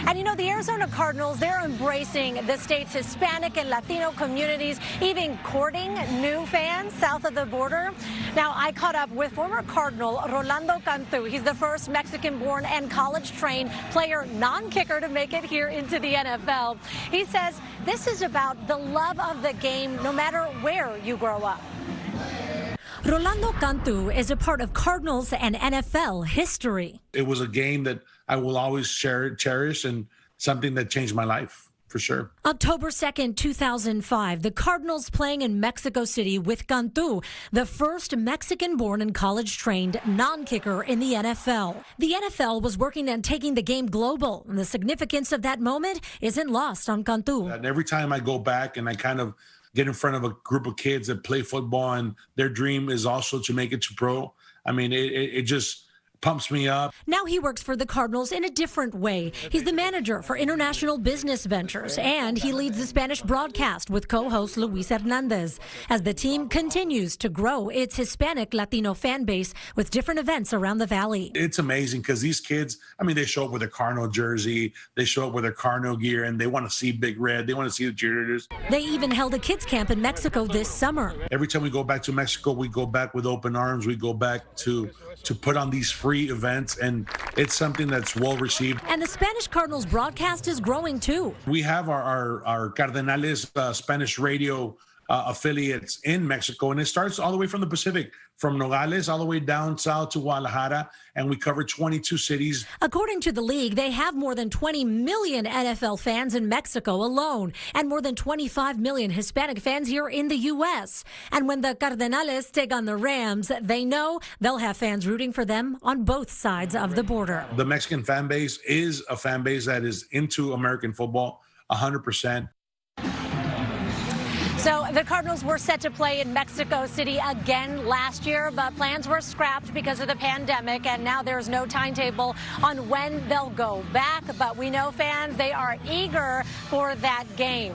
And you know, the Arizona Cardinals, they're embracing the state's Hispanic and Latino communities, even courting new fans south of the border. Now, I caught up with former Cardinal Rolando Cantu. He's the first Mexican-born and college-trained player, non-kicker, to make it here into the NFL. He says this is about the love of the game, no matter where you grow up. Rolando Cantu is a part of Cardinals and NFL history. It was a game that I will always cherish, and something that changed my life, for sure. October 2nd, 2005, the Cardinals playing in Mexico City with Cantu, the first Mexican-born and college-trained non-kicker in the NFL. The NFL was working on taking the game global, and the significance of that moment isn't lost on Cantu. And every time I go back and I kind of get in front of a group of kids that play football and their dream is also to make it to pro, I mean, it just pumps me up. Now he works for the Cardinals in a different way. He's the manager for international business ventures, and he leads the Spanish broadcast with co-host Luis Hernandez as the team continues to grow its Hispanic Latino fan base with different events around the valley. It's amazing because these kids, I mean, they show up with their Cardinal jersey, they show up with their Cardinal gear, and they want to see Big Red, they want to see the cheerleaders. They even held a kids camp in Mexico this summer. Every time we go back to Mexico, we go back with open arms. We go back to put on these free events, and it's something that's well received. And the Spanish Cardinals broadcast is growing too. We have our Cardenales Spanish radio affiliates in Mexico, and it starts all the way from the Pacific, from Nogales all the way down south to Guadalajara, and we cover 22 cities. According to the league, they have more than 20 million NFL fans in Mexico alone, and more than 25 million Hispanic fans here in the U.S. And when the Cardenales take on the Rams, they know they'll have fans rooting for them on both sides of the border. The Mexican fan base is a fan base that is into American football 100%. So the Cardinals were set to play in Mexico City again last year, but plans were scrapped because of the pandemic, and now there's no timetable on when they'll go back. But we know fans, they are eager for that game.